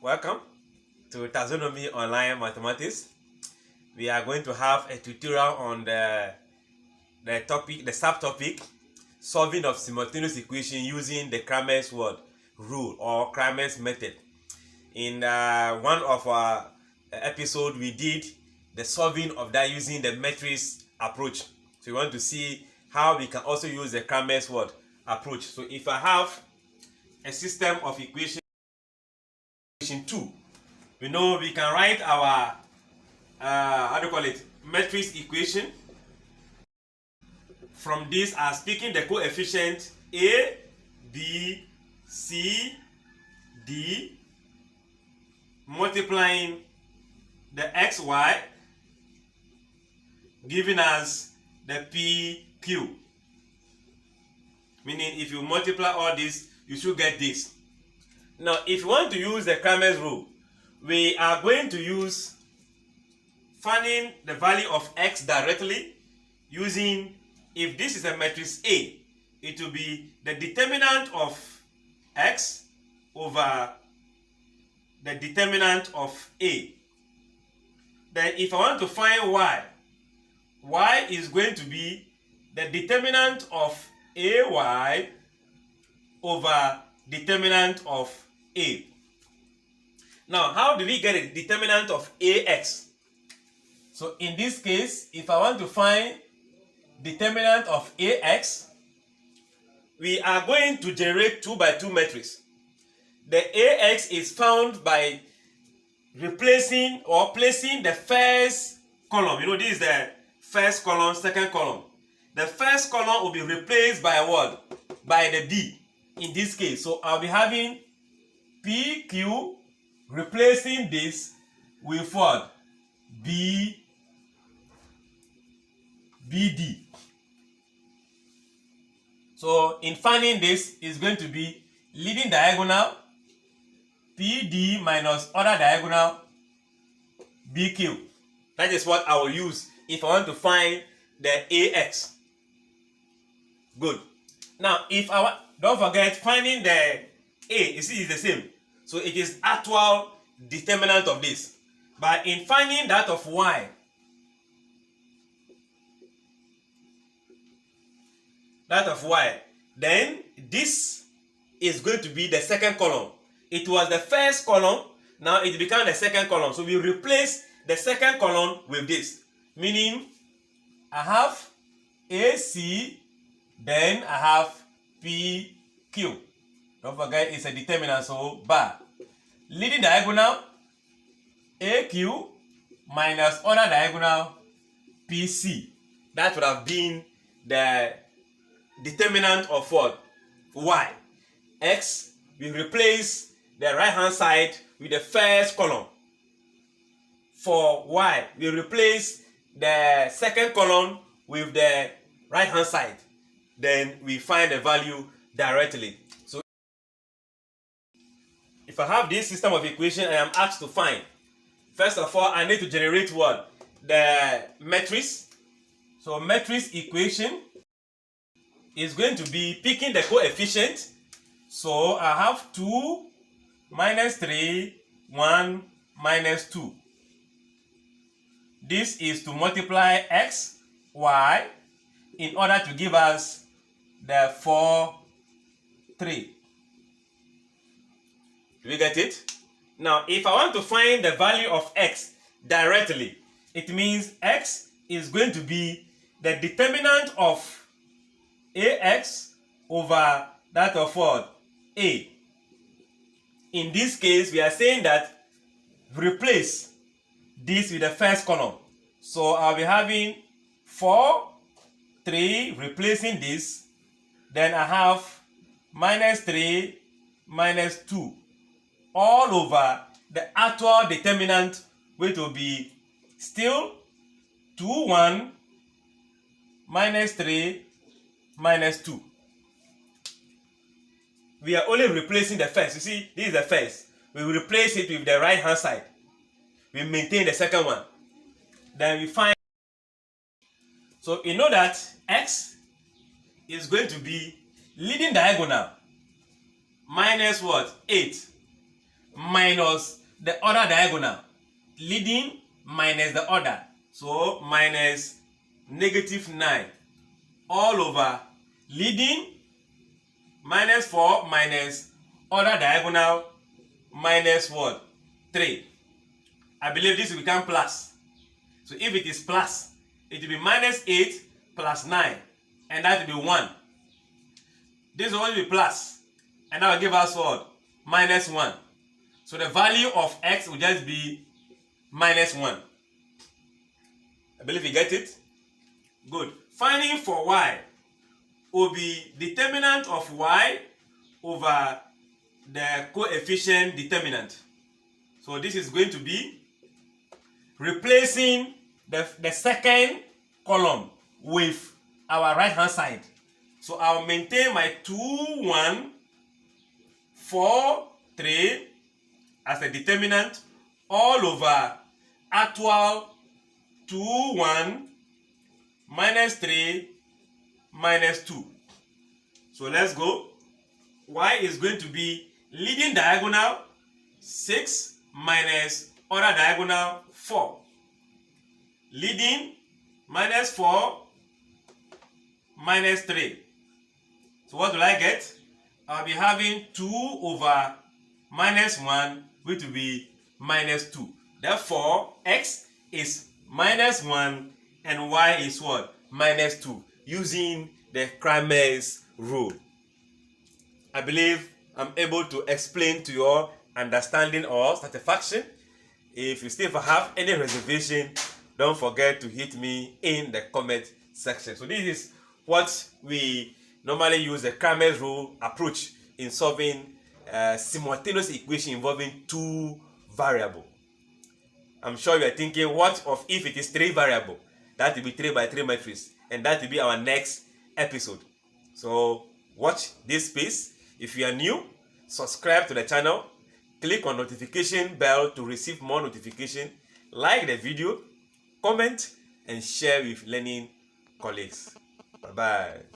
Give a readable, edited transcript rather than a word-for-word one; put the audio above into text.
Welcome to Taxonomy Online Mathematics. We are going to have a tutorial on the subtopic solving of simultaneous equation using the Cramer's rule or Cramer's method. In one of our episodes, we did the solving of that using the matrix approach. So we want to see how we can also use the Cramer's approach. So if I have a system of equation 2, we know we can write our matrix equation from this as picking the coefficient A, B, C, D, multiplying the x, y, giving us the P, Q. Meaning if you multiply all this, you should get this. Now, if you want to use the Cramer's rule, we are going to use finding the value of x directly using, if this is a matrix A, it will be the determinant of x over the determinant of A. Then if I want to find y is going to be the determinant of AY over determinant of A. Now, how do we get a determinant of AX? So in this case, if I want to find determinant of AX, we are going to generate 2 by 2 matrix. The AX is found by replacing or placing the first column. You know, this is the first column, second column. The first column will be replaced by what? By the B in this case. So I'll be having PQ replacing this with what? BD. So in finding this is going to be leading diagonal PD minus other diagonal BQ. That is what I will use if I want to find the AX. Good. Now, if I want, don't forget finding the A, you see, is the same. So it is actual determinant of this. But in finding that of Y, then this is going to be the second column. It was the first column, now it becomes the second column. So we replace the second column with this, meaning I have AC, then I have PQ. Don't forget it's a determinant, so bar. Leading diagonal AQ minus other diagonal PC. That would have been the determinant of what? Y. X, we replace the right hand side with the first column. For Y, we replace the second column with the right hand side. Then we find the value directly. So if I have this system of equation I am asked to find, first of all I need to generate what? The matrix. So matrix equation is going to be picking the coefficient. So I have 2 minus 3, 1 minus 2. This is to multiply x, y in order to give us the 4, 3. Do we get it? Now, if I want to find the value of x directly, it means x is going to be the determinant of AX over that of what? A. In this case, we are saying that replace this with the first column. So I'll be having 4, 3 replacing this. Then I have minus 3 minus 2 all over the actual determinant, which will be still 2, 1 minus 3 minus 2. We are only replacing the first. You see, this is the first. We will replace it with the right hand side. We maintain the second one. Then we find. So you know that x is going to be leading diagonal minus what? 8 minus the other diagonal. Leading minus the other. So minus -9 all over leading minus 4 minus other diagonal minus what? 3. I believe this will become plus. So if it is plus, it will be -8 plus 9, and that will be 1. This will only be plus, and that will give us what? -1. So the value of x will just be -1. I believe you get it. Good. Finding for y will be determinant of y over the coefficient determinant. So this is going to be replacing the second column with our right hand side. So I'll maintain my 2, 1, 4, 3 as a determinant all over actual 2, 1 minus 3 minus 2. So let's go. Y is going to be leading diagonal 6 minus other diagonal 4. Leading minus 4 minus 3. So what will I get? I'll be having 2 over -1, which will be -2. Therefore, x is -1 and y is what? -2, using the Cramer's rule. I believe I'm able to explain to your understanding or satisfaction. If you still have any reservation, don't forget to hit me in the comment section. So this is what we normally use the Cramer's rule approach in solving simultaneous equation involving 2 variables. I'm sure you are thinking, what of if it is 3 variable? That will be 3 by 3 matrix, and that will be our next episode. So watch this space. If you are new, subscribe to the channel, click on notification bell to receive more notification, like the video, comment, and share with learning colleagues. Bye bye.